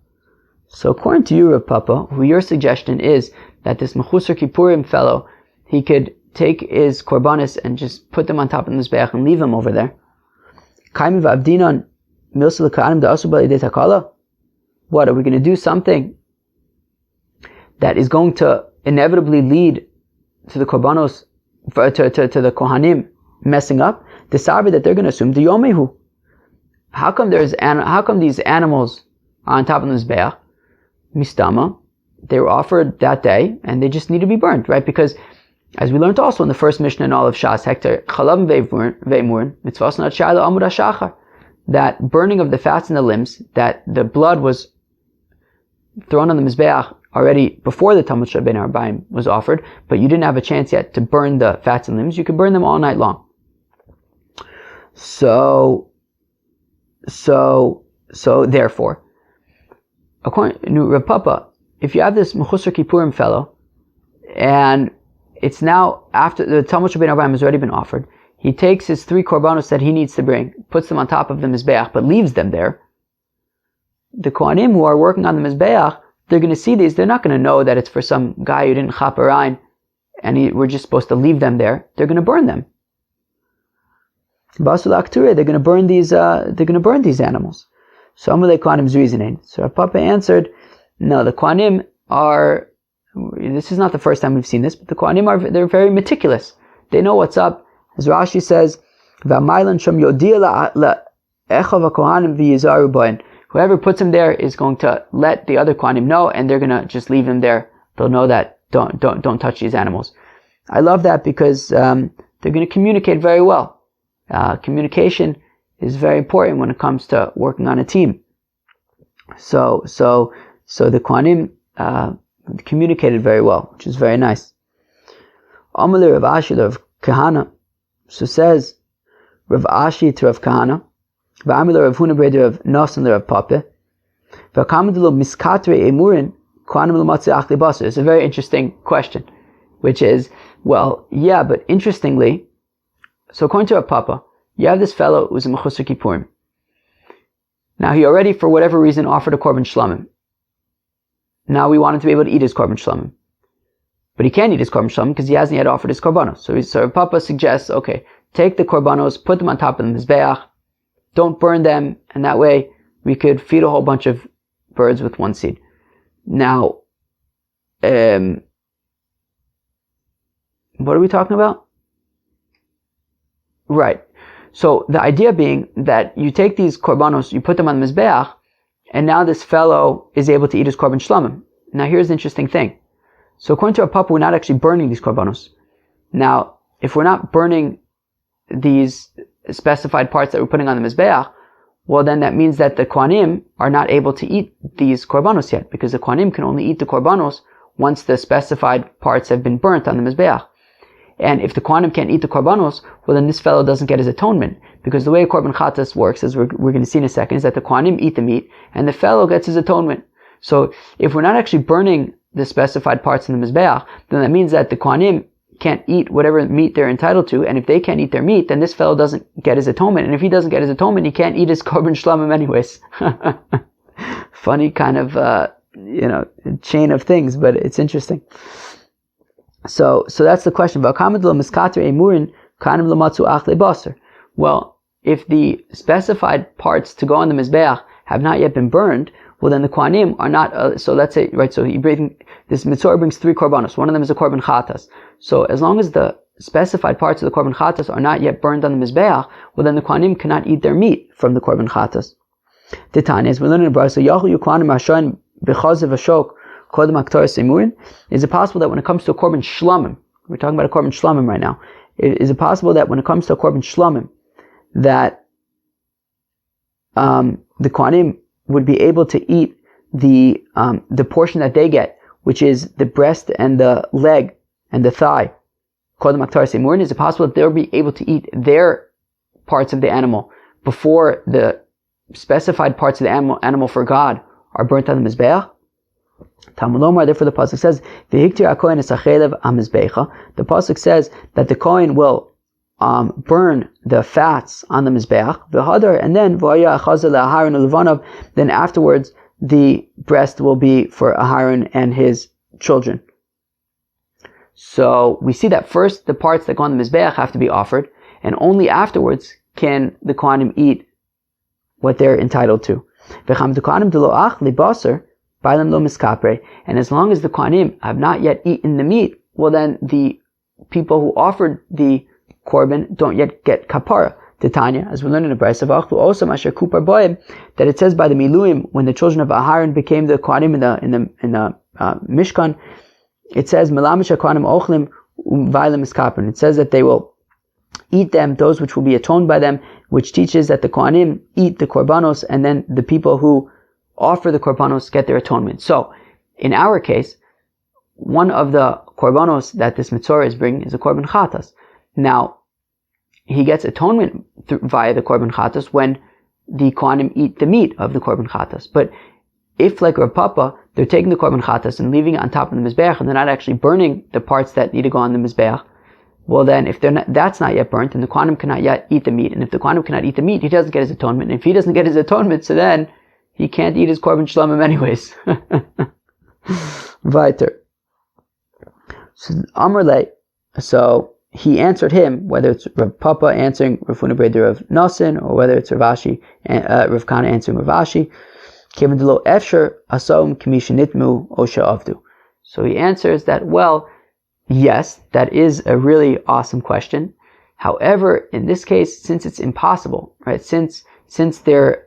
So according to you, Rav Papa, who your suggestion is that this Mechusar Kippurim fellow, he could take his korbanos and just put them on top of the mizbeach and leave them over there. What, are we going to do something that is going to inevitably lead to the korbanos, to the kohanim messing up? The sarvi that they're going to assume the yomehu. How come these animals are on top of the mizbeach? Mistama, they were offered that day and they just need to be burned, right? Because as we learned also in the first Mishnah in all of Shas, Hector chalav ve'murin mitzvos not shayla amud hashachar, that burning of the fats in the limbs, that the blood was thrown on the mizbeach already before the Talmud Shel Ben Arbaim was offered, but you didn't have a chance yet to burn the fats and limbs. You could burn them all night long. So therefore, according to Rav Papa, if you have this Mechusar Kippurim fellow, and it's now after the Talmud Shel Ben Arbaim has already been offered, he takes his 3 korbanos that he needs to bring, puts them on top of the mizbeach, but leaves them there. The kohanim who are working on the mizbeach, they're going to see these. They're not going to know that it's for some guy who didn't chap arayin, and we're just supposed to leave them there. They're going to burn them. Basul akture, they're going to burn these. They're going to burn these animals. So Amalei Kohanim's reasoning. So Rav Papa answered, no, the kohanim are. This is not the first time we've seen this, but the kohanim they're very meticulous. They know what's up. As Rashi says, whoever puts him there is going to let the other kohanim know, and they're going to just leave him there. They'll know that don't touch these animals. I love that because they're going to communicate very well. Communication is very important when it comes to working on a team. So the kohanim communicated very well, which is very nice. Amalei Rav Ashi of Kahana. So says Rav Ashi to Rav Kahana, V'amila Rav Huna breder of Nosan Rav Papa, V'akamadilo miskatre emurin kohanim l'matzi achli basar. It's a very interesting question, which is, well, yeah, but interestingly, so according to Rav Papa, you have this fellow who's a Mechusar Kippurim. Now he already, for whatever reason, offered a korban shlamim. Now we want him to be able to eat his korban shlamim. But he can't eat his korban shlamim because he hasn't yet offered his korbanos. So Papa suggests, okay, take the korbanos, put them on top of the mizbeach, don't burn them, and that way we could feed a whole bunch of birds with one seed. Now, what are we talking about? Right. So the idea being that you take these korbanos, you put them on the mizbeach, and now this fellow is able to eat his korban shlamim. Now here's the interesting thing. So according to our Papa, we're not actually burning these korbanos. Now, if we're not burning these specified parts that we're putting on the mizbeach, well then that means that the kohanim are not able to eat these korbanos yet, because the kohanim can only eat the korbanos once the specified parts have been burnt on the mizbeach. And if the kohanim can't eat the korbanos, well then this fellow doesn't get his atonement, because the way a korban chatas works, as we're going to see in a second, is that the kohanim eat the meat, and the fellow gets his atonement. So if we're not actually burning the specified parts in the mizbeach, then that means that the kohanim can't eat whatever meat they're entitled to, and if they can't eat their meat, then this fellow doesn't get his atonement, and if he doesn't get his atonement, he can't eat his korban shlamim anyways. Funny kind of, chain of things, but it's interesting. So that's the question. Well, if the specified parts to go on the mizbeach have not yet been burned, well then the kohanim are not, so let's say, right, so this mitzvah brings 3 korbanos. One of them is a korban chatas. So as long as the specified parts of the korban chatas are not yet burned on the mizbeach, well then the kohanim cannot eat their meat from the korban chatas. Titania, as we learn in the Brisa, so Yahu Yukohanim Hashoin B'chazev Ashok Kodem Aktaris Emurin. Is it possible that when it comes to a korban shlamim, we're talking about a korban shlamim right now, is it possible that when it comes to a korban shlamim, that the kohanim would be able to eat the portion that they get, which is the breast and the leg and the thigh? Kodem Aktaris Emurin. Is it possible that they'll be able to eat their parts of the animal before the specified parts of the animal for God are burnt on the mizbeach? Talmud Lomar, therefore the pasuk says, "V'hiktir hakohen es hachelev hamizbecha." The pasuk says that the kohen will burn the fats on the mizbeach, and then afterwards the breast will be for Aharon and his children. So we see that first the parts that go on the mizbeach have to be offered, and only afterwards can the Kohanim eat what they're entitled to. And as long as the Kohanim have not yet eaten the meat, well then the people who offered the korban don't yet get kapara. Titania, as we learned in the Brisa, that it says by the Miluim, when the children of Aharon became the Kohanim in the Mishkan, it says it says that they will eat them, those which will be atoned by them, which teaches that the Kohanim eat the korbanos, and then the people who offer the korbanos get their atonement. So, in our case, one of the korbanos that this mitzvah is bringing is a korban chatas. Now, he gets atonement via the korban chatas when the Kohanim eat the meat of the korban chatas. But if, like Rav Papa, they're taking the korban chatas and leaving it on top of the mizbeach, and they're not actually burning the parts that need to go on the mizbeach, well then, if that's not yet burnt, then the Kohanim cannot yet eat the meat. And if the Kohanim cannot eat the meat, he doesn't get his atonement. And if he doesn't get his atonement, so then he can't eat his korban shlamim anyways. Weiter. So Amrle, so he answered him, whether it's Rav Papa answering Rav Huna Breder of Nasin, or whether it's Rav Kana answering Rav Ashi. So he answers that, well, yes, that is a really awesome question. However, in this case, since it's impossible, right? Since there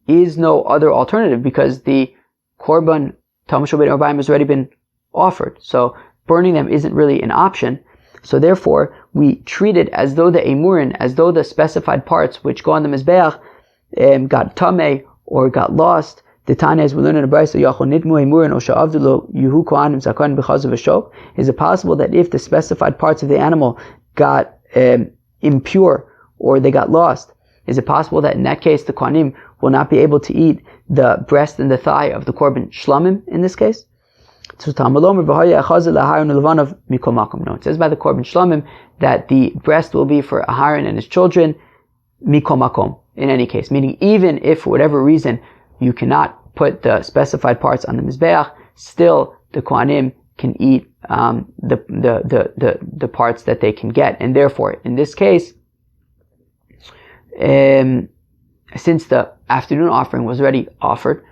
is no other alternative, because the korban Talmud Shel Ben Arbaim has already been offered, so burning them isn't really an option. So therefore, we treat it as though the emurin, as though the specified parts which go on the mizbeach got tameh or got lost. The Tanya, as we learn in the Brisa, is it possible that if the specified parts of the animal got impure or they got lost, is it possible that in that case the Kohanim will not be able to eat the breast and the thigh of the korban shlamim in this case? No, it says by the korban shlamim that the breast will be for Aharon and his children mikol makom, in any case, meaning even if for whatever reason you cannot put the specified parts on the mizbeach, still the Kohanim can eat the parts that they can get. And therefore, in this case, since the afternoon offering was already offered,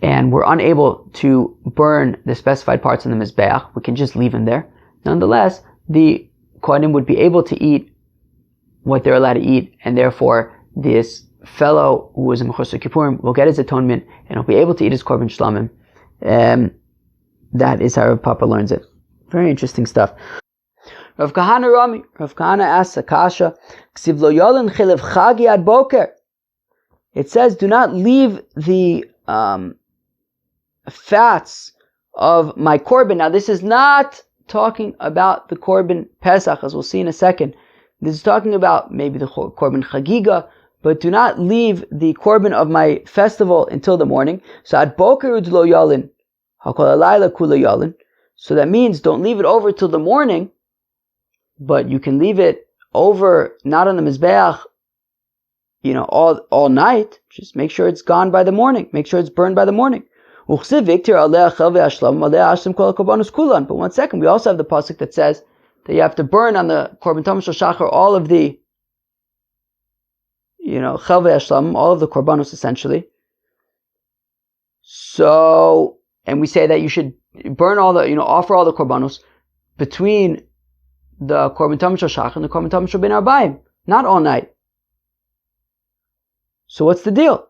and we're unable to burn the specified parts on the mizbeach, we can just leave them there. Nonetheless, the Kohanim would be able to eat what they're allowed to eat, and therefore this fellow who was a Mechusar Kippurim will get his atonement and he'll be able to eat his korban shlamim. That is how Rav Papa learns it. Very interesting stuff. Rav Kahana Rami. Rav Kahana asks Akasha, Ksiv lo yolin chilev chagi ad boker. It says, do not leave the fats of my korban. Now this is not talking about the korban Pesach, as we'll see in a second. This is talking about maybe the korban chagiga, but do not leave the korban of my festival until the morning. So ad boker udlo yalin, hakol alayla kula yalin. So that means don't leave it over till the morning, but you can leave it over, not on the mizbeach, all night. Just make sure it's gone by the morning. Make sure it's burned by the morning. But 1 second, we also have the pasuk that says that you have to burn on the korban tamid shel shachar all of the chavei hashlamim, all of the korbanos essentially. So, and we say that you should burn all the, offer all the korbanos between the korban tamid shel shachar and the korban tamid shel ben arbaim, not all night. So what's the deal?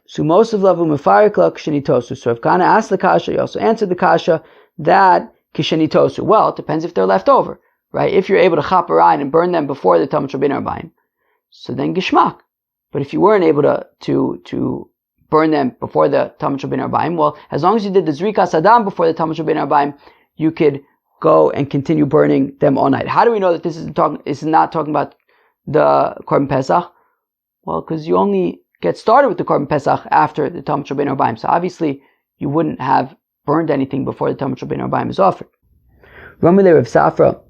Sumosav lavu mefarik la kshenitosu. So if Kana asked the kasha, he also answered the kasha that kishenitosu. Well, it depends if they're left over, right? If you're able to chaparayin and burn them before the tamid shel ben arbaim, so then gishmak. But if you weren't able to burn them before the tamid shel ben arbaim, well, as long as you did the zrikas adam before the tamid shel ben arbaim, you could go and continue burning them all night. How do we know that this is not talking about the korban pesach? Well, because you only get started with the korban pesach after the tamid shel ben arbaim, so obviously you wouldn't have burned anything before the tamid shel ben arbaim is offered. Ramile Rav Safra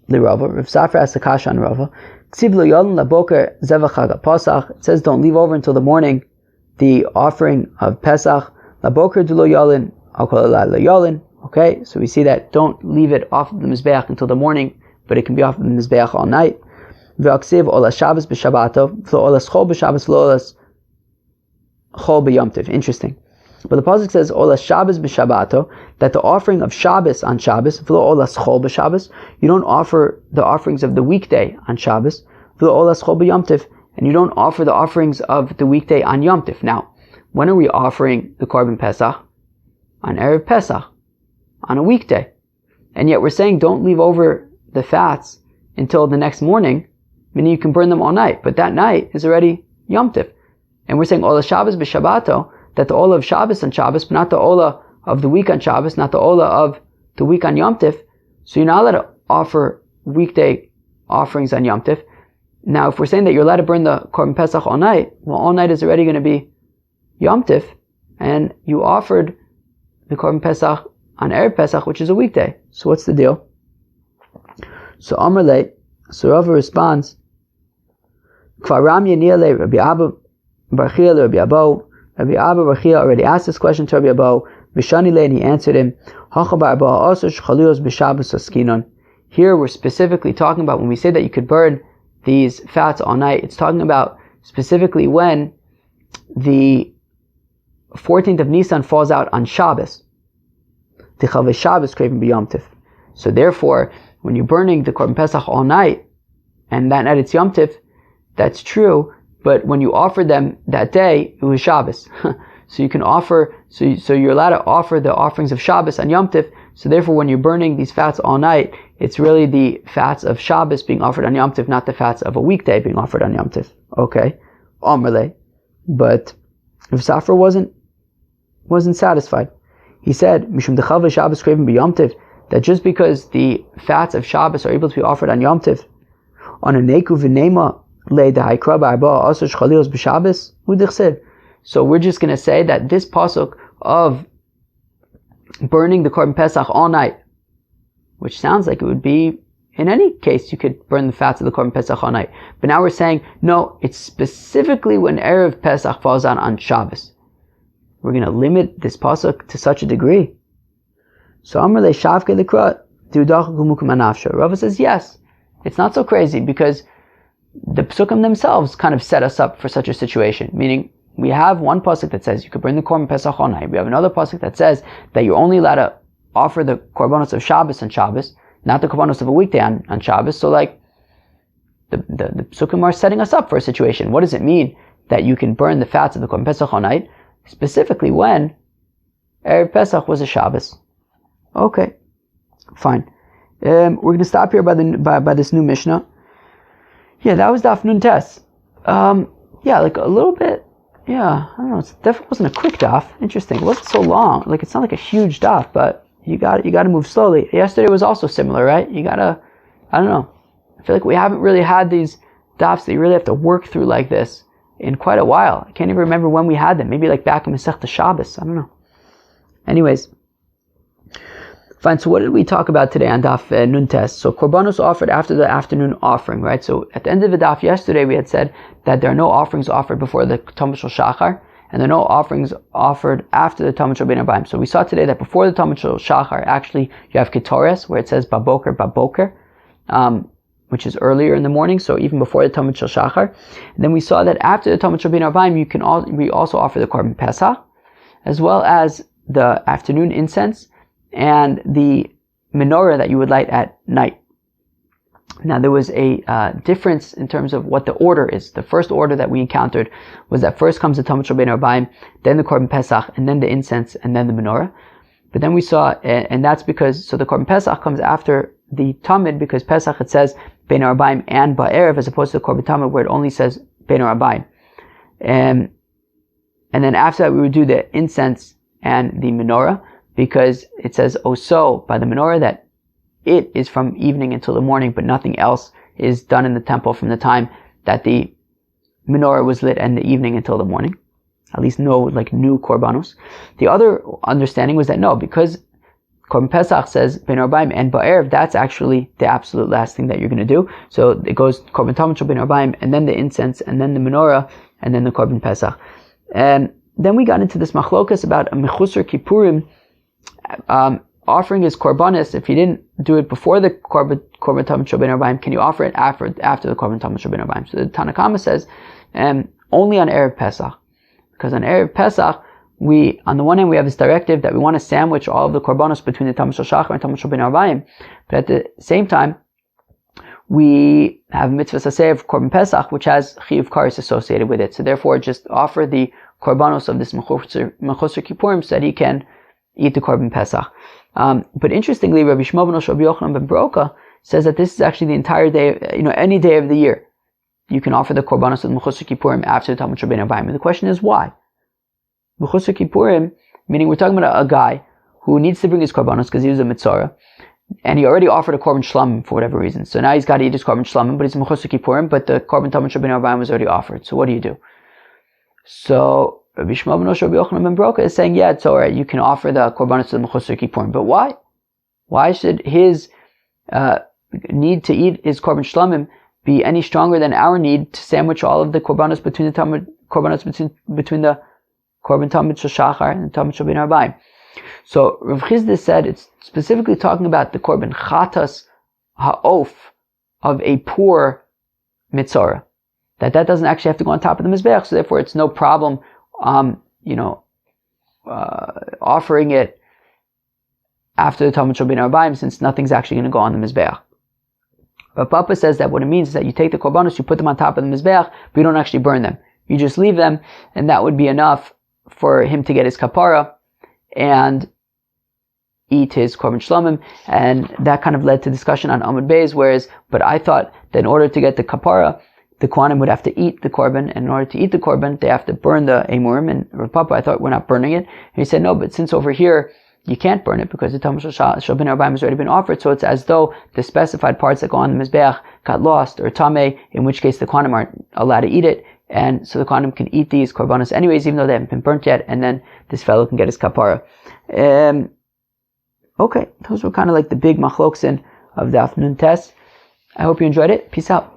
L'Rava. Rav Safra asked the kasha on Rava. Ksiv lo yalin laboker zevach chag Pesach. It says don't leave over until the morning the offering of Pesach. Laboker du lo yalin, al kol lo yalin. Okay, so we see that don't leave it off of the mizbeach until the morning, but it can be off of the mizbeach all night. V'aksiv olas Shabbos b'Shabbato, v'lo olas chol b'Shabbos, v'lo olas chol b'Yom Tov. Interesting. But the pasuk says olas Shabbos b'Shabbato, that the offering of Shabbos on Shabbos, v'lo olas chol b'Shabbos, you don't offer the offerings of the weekday on Shabbos, v'lo olas chol b'Yom Tov, and you don't offer the offerings of the weekday on Yom Tov. Now, when are we offering the Korban Pesach? On Erev Pesach, on a weekday. And yet we're saying don't leave over the fats until the next morning, meaning you can burn them all night. But that night is already Yom Tov. And we're saying Ola Shabbos b'Shabbato, that the Ola of Shabbos on Shabbos, but not the Ola of the week on Shabbos, not the Ola of the week on Yom Tov. So you're not allowed to offer weekday offerings on Yom Tov. Now, if we're saying that you're allowed to burn the Korban Pesach all night, well, all night is already going to be Yom Tov, and you offered the Korban Pesach on Erev Pesach, which is a weekday. So what's the deal? So Amrle, so Rava responds, Kvaram Yanile Rabbi Abba Barchia Rabbi Abo. Rabbi Abba Barchia already asked this question to Rabbi Abo. Vishani Le, and he answered him, Here we're specifically talking about when we say that you could burn these fats all night, it's talking about specifically when the 14th of Nisan falls out on Shabbos. So therefore, when you're burning the Korban Pesach all night, and that night it's Yom Tov, that's true, but when you offered them that day, it was Shabbos. So you can offer, so you're allowed to offer the offerings of Shabbos on Yom Tov, so therefore when you're burning these fats all night, it's really the fats of Shabbos being offered on Yom Tov, not the fats of a weekday being offered on Yom Tov. Okay, Amrle. But if Safra wasn't satisfied, he said, Mishum Dechava Shabbos Kraven b'Yom Tov, that just because the fats of Shabbos are able to be offered on Yom Tov, on a Neku v'Nema le dehaikra b'arba asur shchalilos b'Shabbos u'dichsev. So we're just going to say that this pasuk of burning the Korban Pesach all night, which sounds like it would be, in any case, you could burn the fats of the Korban Pesach all night. But now we're saying, no, it's specifically when Erev Pesach falls out on Shabbos. We're going to limit this pasuk to such a degree. So Amr le Shavke Likra Diudach Gumukum Anafsha. Rava says yes, it's not so crazy because the psukim themselves kind of set us up for such a situation. Meaning, we have one pasuk that says you could burn the Korban Pesach all night. We have another pasuk that says that you're only allowed to offer the Korbanos of Shabbos on Shabbos, not the Korbanos of a weekday on Shabbos. So like, the psukim are setting us up for a situation. What does it mean that you can burn the fats of the Korban Pesach all night? Specifically when Erev Pesach was a Shabbos. Okay, fine. We're going to stop here by this new Mishnah. Yeah, that was Daf Nun Tes. Yeah, like a little bit. Yeah, I don't know. It definitely wasn't a quick daf. Interesting. It wasn't so long. Like it's not like a huge daf, but you got to move slowly. Yesterday was also similar, right? I don't know. I feel like we haven't really had these dafs that you really have to work through like this in quite a while. I can't even remember when we had them. Maybe like back in Masechta Shabbos. I don't know. Anyways, fine. So what did we talk about today on Daf Nun Tes? So Korbanos offered after the afternoon offering, right? So at the end of the Daf yesterday, we had said that there are no offerings offered before the Talmud Shel Shachar, and there are no offerings offered after the Talmud Shel Bein Arbaim. So we saw today that before the Talmud Shel Shachar, actually you have Ketores, where it says Baboker, which is earlier in the morning, so even before the Talmud Shel Shachar. And then we saw that after the Talmud Shel Bein Arbaim, we also offer the Korban Pesach, as well as the afternoon incense, and the menorah that you would light at night. Now there was a difference in terms of what the order is. The first order that we encountered was that first comes the Talmud Shel Bein Arbaim, then the Korban Pesach, and then the incense, and then the menorah. But then we saw, and that's because, so the Korban Pesach comes after the Tamid, because Pesach it says Bein Arbaim and Ba'erev, as opposed to the Korban Tamid where it only says Bein Arbaim. And then after that we would do the incense and the menorah, because it says Oso by the menorah that it is from evening until the morning, but nothing else is done in the temple from the time that the menorah was lit and the evening until the morning. At least no like new korbanos. The other understanding was that no, because Korban Pesach says Ben Arbaim and Ba'erev, that's actually the absolute last thing that you're going to do. So it goes Korban Tamid Shel Ben Arbaim, and then the incense, and then the menorah, and then the Korban Pesach. And then we got into this machlokas about a Mechusar Kippurim offering his korbanos. If he didn't do it before the Korban Tamid Shel Ben Arbaim, can you offer it after the Korban Tamid Shel Ben Arbaim? So the Tanakama says only on Erev Pesach, because on Erev Pesach, on the one hand, we have this directive that we want to sandwich all of the korbanos between the Tamid Shel Shachar and Tamid Shel Ben Arbaim, but at the same time, we have mitzvah saseh of Korban Pesach, which has chiyuv kares associated with it. So therefore, just offer the korbanos of this mechusar kippurim so that he can eat the Korban Pesach. But interestingly, Rabbi Shmuel ben Rabbi Yochanan ben Broka says that this is actually the entire day, any day of the year, you can offer the korbanos of the mechusar kippurim after the Tamid Shel Ben Arbaim. And the question is why? Mechusar Kippurim, meaning we're talking about a guy who needs to bring his korbanos because he was a mitzvah, and he already offered a korban shlamim for whatever reason. So now he's got to eat his korban shlamim, but it's Mechusar Kippurim, but the korban Tamid Shel Ben Arbaim was already offered. So what do you do? So Rabbi Shmuel ben Rabbi Yochanan ben Broka is saying, yeah, it's alright, you can offer the korbanos to the Mechusar Kippurim, but why? Why should his need to eat his korban shlamim be any stronger than our need to sandwich all of the korbanos between the Korban Tamid Shel Shachar and Tamid Shel Ben Arbaim? So Rav Chisda said it's specifically talking about the Korban Chatas Ha'of of a poor mitzvah. That doesn't actually have to go on top of the Mizbeach, so therefore it's no problem, offering it after the Tamid Shel Ben Arbaim, since nothing's actually going to go on the Mizbeach. But Papa says that what it means is that you take the korbanos, you put them on top of the Mizbeach, but you don't actually burn them. You just leave them, and that would be enough for him to get his kapara and eat his korban shlamim. And that kind of led to discussion on Amud Beis, but I thought that in order to get the kapara, the Kohanim would have to eat the korban, and in order to eat the korban, they have to burn the emurim. And Rav Papa, I thought, we're not burning it. And he said, no, but since over here, you can't burn it because the Tamid Shel Ben Arbaim has already been offered, so it's as though the specified parts that go on the Mizbeach got lost, or tameh, in which case the Kohanim aren't allowed to eat it, and so the Kohanim can eat these korbanos anyways, even though they haven't been burnt yet, and then this fellow can get his kapara. Okay, those were kind of like the big machloksin of the afternoon test. I hope you enjoyed it. Peace out.